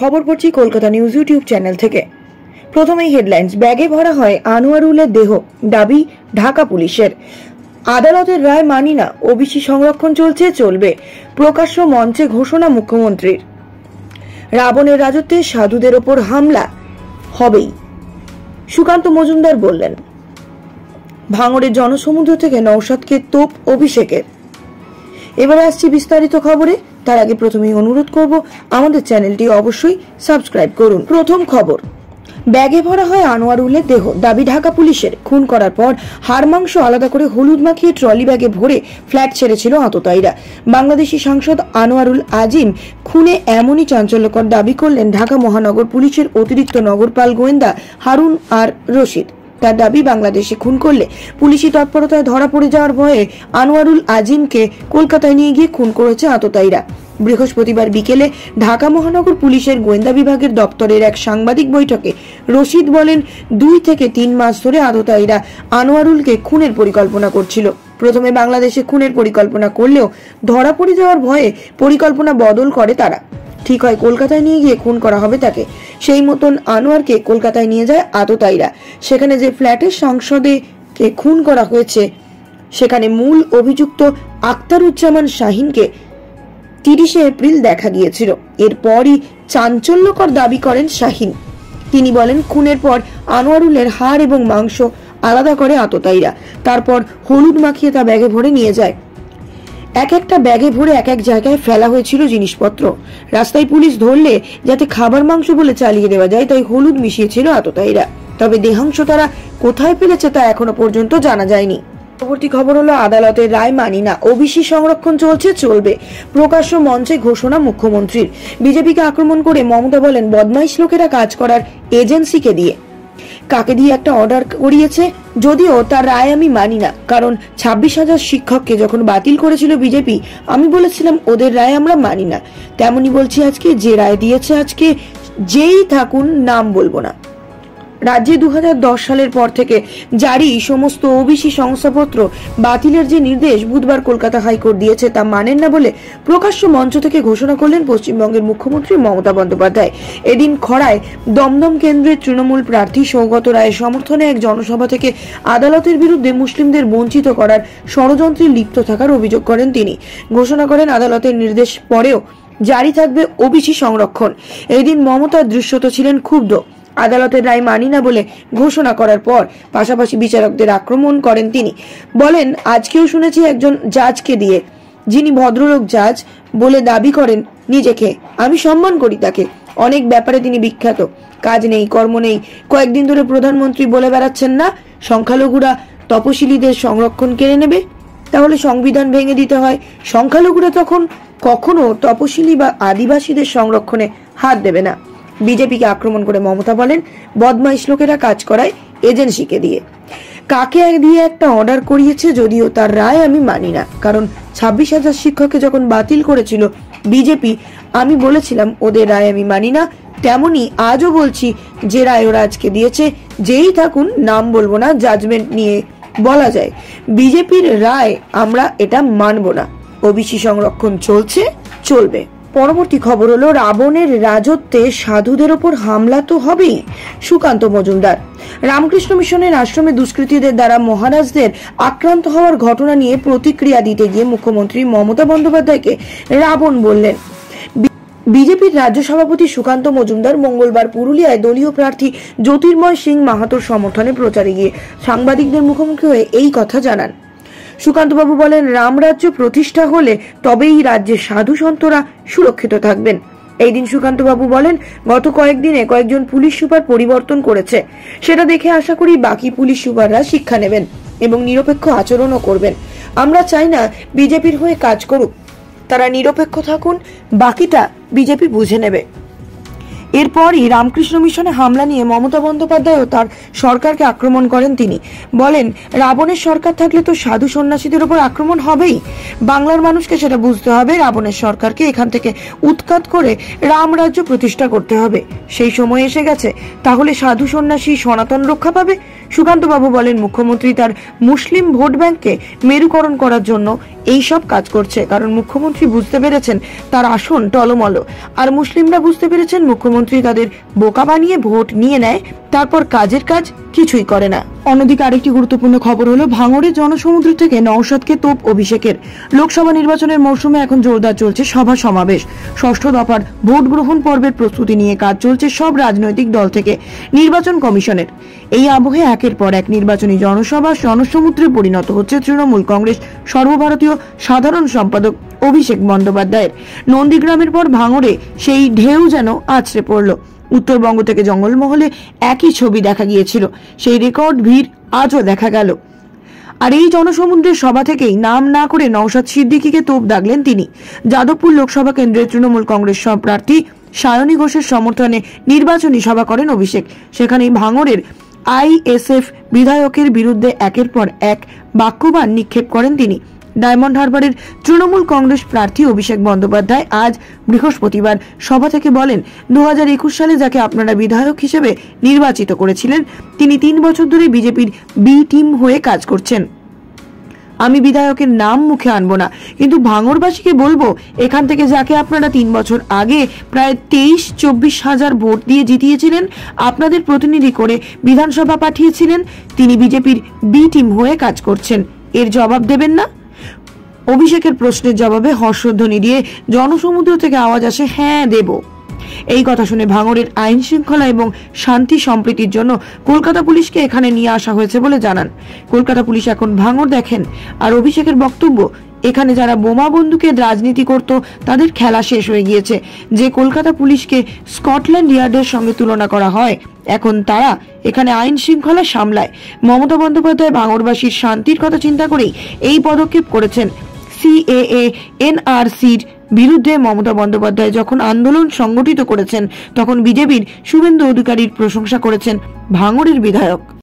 খবর পড়ছি Kolkata news YouTube channel থেকে। প্রথমেই হেডলাইন্স। ব্যাগে ভরা হয় আনোয়ারুলের দেহ, দাবি ঢাকা পুলিশের। আদালতের রায় মানি না, ওবিসি সংরক্ষণ চলছে, চলবে, প্রকাশ্য মঞ্চে ঘোষণা মুখ্যমন্ত্রীর। রাবণের রাজত্বে সাধুদের ওপর হামলা হবেই, সুকান্ত মজুমদার বললেন। ভাঙড়ের জনসমুদ্র থেকে নওশাদকে তোপ অভিষেকের। এবারে আসছি বিস্তারিত খবরে। তার আগে প্রথমেই অনুরোধ করব, আমাদের চ্যানেলটি অবশ্যই সাবস্ক্রাইব করুন। প্রথম খবর। ব্যাগে ভরা হয় আনোয়ারুলের দেহ, দাবি ঢাকা পুলিশের। খুন করার পর হাড় মাংস আলাদা করে হলুদ মাখিয়ে ট্রলি ব্যাগে ভরে ফ্ল্যাট ছেড়েছিল আততায়ীরা। বাংলাদেশি সাংসদ আনোয়ারুল আজিম খুনে এমনই চাঞ্চল্যকর দাবি করলেন ঢাকা মহানগর পুলিশের অতিরিক্ত নগরপাল গোয়েন্দা হারুন আর রশিদ। তার দাবি, বাংলাদেশে খুন করলে পুলিশি তৎপরতায় ধরা পড়ে যাওয়ার ভয়ে আনোয়ারুল আজিমকে কলকাতায় নিয়ে গিয়ে খুন করেছে আততায়ীরা। বৃহস্পতিবার বিকেলে ঢাকা মহানগর পুলিশের গোয়েন্দা বিভাগের দপ্তরের এক সাংবাদিক বৈঠকে রশিদ বলেন, 2 থেকে 3 মাস ধরে আততায়ীরা আনোয়ারুলকে খুনের পরিকল্পনা করছিল। প্রথমে বাংলাদেশে খুনের পরিকল্পনা করলেও ধরা পড়ে যাওয়ার ভয়ে পরিকল্পনা বদল করে তারা। ঠিক হয় কলকাতায় নিয়ে গিয়ে খুন করা হবে তাকে। সেই মতন আনোয়ারকে কলকাতায় নিয়ে যায় আততায়ীরা। সেখানে যে ফ্ল্যাটের সাংসদকে খুন করা হয়েছে, সেখানে মূল অভিযুক্ত আখতারুজ্জামান শাহিনকে 30 এপ্রিল দেখা গিয়েছিল। এরপরই চাঞ্চল্যকর দাবি করেন শাহিন। তিনি বলেন, খুনের পর আনোয়ারুলের হাড় এবং মাংস আলাদা করে আততায়ীরা, তারপর হলুদ মাখিয়ে তা ব্যাগে ভরে নিয়ে যায়। একটা ব্যাগে ভরে এক জায়গায় ফেলা হয়েছিল জিনিসপত্র। রাস্তায় পুলিশ ধরলে যাতে খাবার মাংস বলে চালিয়ে দেওয়া যায়, তাই হলুদ মিশিয়েছিল আততায়ীরা। তবে দেহাংশ তারা কোথায় ফেলেছে তা এখনো পর্যন্ত জানা যায়নি। পরবর্তী খবর হলো, আদালতের রায় মানি না, ওবিসি সংরক্ষণ চলছে, চলবে, প্রকাশ্য মঞ্চে ঘোষণা মুখ্যমন্ত্রীর। বিজেপিকে আক্রমণ করে মমতা বলেন, বদমাইশ লোকেরা কাজ করার এজেন্সিকে দিয়ে। কাকে দিয়ে একটা অর্ডার করিয়েছে, যদিও তার রায় আমি মানি না, কারণ 26,000 শিক্ষককে যখন বাতিল করেছিল বিজেপি, আমি বলেছিলাম ওদের রায় আমরা মানি না। তেমনি বলছি আজকে, যে রায় দিয়েছে আজকে যেই থাকুন, নাম বলবো না। রাজ্যে 2010 সালের পর থেকে জারি সমস্ত ওবিসি শংসাপত্র বাতিলের যে নির্দেশ বুধবার কলকাতা হাইকোর্ট দিয়েছে, তা মানেন না বলে প্রকাশ্য মঞ্চ থেকে ঘোষণা করলেন পশ্চিমবঙ্গের মুখ্যমন্ত্রী মমতা বন্দ্যোপাধ্যায়। এদিন খড়ায় দমদম কেন্দ্রের তৃণমূল প্রার্থী সৌগত রায়ের সমর্থনে এক জনসভা থেকে আদালতের বিরুদ্ধে মুসলিমদের বঞ্চিত করার ষড়যন্ত্রে লিপ্ত থাকার অভিযোগ করেন তিনি। ঘোষণা করেন, আদালতের নির্দেশ পরেও জারি থাকবে ওবিসি সংরক্ষণ। এদিন মমতার দৃশ্যত ছিলেন ক্ষুব্ধ। আদালতের রায় মানি না বলে ঘোষণা করার পর পাশাপাশি বিচারকদের আক্রমণ করেন তিনি। বলেন, আজকেও শুনেছি একজন জাজকে দিয়ে, যিনি ভদ্রলোক জাজ বলে দাবি করেন নিজেকে, আমি সম্মান করি তাকে। অনেক ব্যাপারে তিনি বিখ্যাত। কাজ নেই, কর্ম নেই। কয়েকদিন ধরে প্রধানমন্ত্রী বলে বেড়াচ্ছেন না, সংখ্যালঘুরা তপশিলীদের সংরক্ষণ কেড়ে নেবে। তাহলে সংবিধান ভেঙে দিতে হয়। সংখ্যালঘুরা তখন কখনো তপশিলী বা আদিবাসীদের সংরক্ষণে হাত দেবে না। বিজেপিকে আক্রমণ করে মমতা বলেন, বদমাইশ লোকেরা কাজ করায় এজেন্সিকে দিয়ে। কাকে দিয়ে একটা অর্ডার করিয়েছে, যদিও তার রায় আমি মানি না, কারণ 26,000 শিক্ষককে যখন বাতিল করেছিল বিজেপি, আমি বলেছিলাম ওদের রায় আমি মানি না। তেমনি আজও বলছি, যে রায় ওরা আজকে দিয়েছে যেই থাকুন, নাম বলবো না, জাজমেন্ট নিয়ে বলা যায় বিজেপির রায় আমরা এটা মানব না। ওবিসি সংরক্ষণ চলছে, চলবে। পরবর্তী খবর হলো, রাবণের রাজত্বে সাধুদের ওপর হামলা তো হবেই, সুকান্ত মজুমদার। রামকৃষ্ণ মিশনের আশ্রমে দুষ্কৃতীদের দ্বারা মহারাজদের আক্রান্ত হওয়ার ঘটনা নিয়ে প্রতিক্রিয়া দিতে গিয়ে মুখ্যমন্ত্রী মমতা বন্দ্যোপাধ্যায়কে রাবণ বললেন। বিজেপির রাজ্য সভাপতি সুকান্ত মজুমদার মঙ্গলবার পুরুলিয়ায় দলীয় প্রার্থী জ্যোতির্ময় সিং মাহাতোর সমর্থনে প্রচারে গিয়ে সাংবাদিকদের মুখোমুখি হয়ে এই কথা জানান। সুকান্তবাবু বলেন, রামরাজ্য প্রতিষ্ঠা হলে তবেই রাজ্যের সাধু সন্তরা সুরক্ষিত থাকবেন। এই দিন সুকান্তবাবু বলেন, গত কয়েকদিনে কয়েকজন পুলিশ সুপার পরিবর্তন করেছে। সেটা দেখে আশা করি বাকি পুলিশ সুপাররা শিক্ষা নেবেন এবং নিরপেক্ষ আচরণও করবেন। আমরা চাই না বিজেপির হয়ে কাজ করুক, তারা নিরপেক্ষ থাকুন, বাকিটা বিজেপি বুঝে নেবে। এরপরই রামকৃষ্ণ মিশনে হামলা নিয়ে মমতা বন্দ্যোপাধ্যায় ও তার সরকারকে আক্রমণ করেন তিনি। বলেন, রাবণের সরকার থাকলে তো সাধু সন্ন্যাসীদের উপর আক্রমণ হবেই। বাংলার মানুষকে সেটা বুঝতে হবে। রাবণের সরকারকে এখান থেকে উৎখাত করে রামরাজ্য প্রতিষ্ঠা করতে হবে। সেই সময় এসে গেছে। তাহলে সাধু সন্ন্যাসী সনাতন রক্ষা পাবে। সুকান্ত বাবু বলেন, মুখ্যমন্ত্রী তার মুসলিম ভোট ব্যাংককে মেরুকরণ করার জন্য এই সব কাজ করছে, কারণ মুখ্যমন্ত্রী বুঝতে পেরেছেন তার আসন টলমল, আর মুসলিমরা বুঝতে পেরেছেন মুখ্যমন্ত্রী তাদের বোকা বানিয়ে ভোট নিয়ে নেয়, তারপর কাজের কাজ কিছুই করে না। অন্যদিকে আরেকটি গুরুত্বপূর্ণ খবর হলো ভাঙড়ের জনসমুদ্র থেকে নওশাদকে তোপ অভিষেকের। লোকসভা নির্বাচনের মৌসুমে এখন জোরদার চলছে সভা সমাবেশ। ষষ্ঠ দফার ভোট গ্রহণ পর্বের প্রস্তুতি নিয়ে কাজ চলছে সব রাজনৈতিক দল থেকে নির্বাচন কমিশনের। এই আবহে একের পর এক নির্বাচনী জনসভা জনসমুদ্রে পরিণত হচ্ছে তৃণমূল কংগ্রেস সর্বভারতীয় সাধারণ সম্পাদক অভিষেক বন্দ্যোপাধ্যায়ের। নন্দীগ্রামের পর ভাঙড়ে সেই ঢেউ যেন আছড়ে পড়ল। উত্তরবঙ্গ থেকে জঙ্গলমহলে একই ছবি দেখা গিয়েছিল, সেই রেকর্ড ভিড় আজও দেখা গেল। আর এই জনসমুদ্রের সভা থেকেই নাম না করে নওশাদ সিদ্দিকীকে তোপ দাগলেন তিনি। যাদবপুর লোকসভা কেন্দ্রের তৃণমূল কংগ্রেস প্রার্থী সায়নী ঘোষের সমর্থনে নির্বাচনী সভা করেন অভিষেক। সেখানেই ভাঙড়ের আইএসএফ বিধায়কের বিরুদ্ধে একের পর এক বাক্যবাণ নিক্ষেপ করেন তিনি। ডায়মন্ড হারবারের তৃণমূল কংগ্রেস প্রার্থী অভিষেক বন্দ্যোপাধ্যায় আজ বৃহস্পতিবার সভা থেকে বলেন, 2021 সালে যাকে আপনারা বিধায়ক হিসেবে নির্বাচিত করেছিলেন তিনি 3 বছর ধরে বিজেপির বি টিম হয়ে কাজ করছেন। আমি বিধায়কের নাম মুখে আনবো না, কিন্তু ভাঙড়বাসীকে বলবো, এখান থেকে যাকে আপনারা 3 বছর আগে প্রায় 23-24 হাজার ভোট দিয়ে জিতিয়েছিলেন, আপনাদের প্রতিনিধি করে বিধানসভা পাঠিয়েছিলেন, তিনি বিজেপির বি টিম হয়ে কাজ করছেন। এর জবাব দেবেন না? অভিষেকের প্রশ্নের জবাবে হর্ষধ্বনি দিয়ে জনসমুদ্র থেকে আওয়াজ আসে, হ্যাঁ দেব। এই কথা শুনে ভাঙড়ের আইন শৃঙ্খলা এবং শান্তি সম্প্রীতির জন্য কলকাতা পুলিশকে এখানে নিয়ে আসা হয়েছে বলে জানান। কলকাতা পুলিশ এখন ভাঙড় দেখেন। আর অভিষেকের বক্তব্য, এখানে যারা বোমা বন্দুকের রাজনীতি করত তাদের খেলা শেষ হয়ে গিয়েছে। যে কলকাতা পুলিশকে স্কটল্যান্ড ইয়ার্ডের সঙ্গে তুলনা করা হয়, এখন তারা এখানে আইন শৃঙ্খলা সামলায়। মমতা বন্দ্যোপাধ্যায় ভাঙড়বাসীর শান্তির কথা চিন্তা করেই এই পদক্ষেপ করেছেন। সিএএ এনআরসির বিরুদ্ধে মমতা বন্দ্যোপাধ্যায় যখন আন্দোলন সংগঠিত করেছেন, তখন বিজেপির শুভেন্দু অধিকারীর প্রশংসা করেছেন ভাঙড়ের বিধায়ক।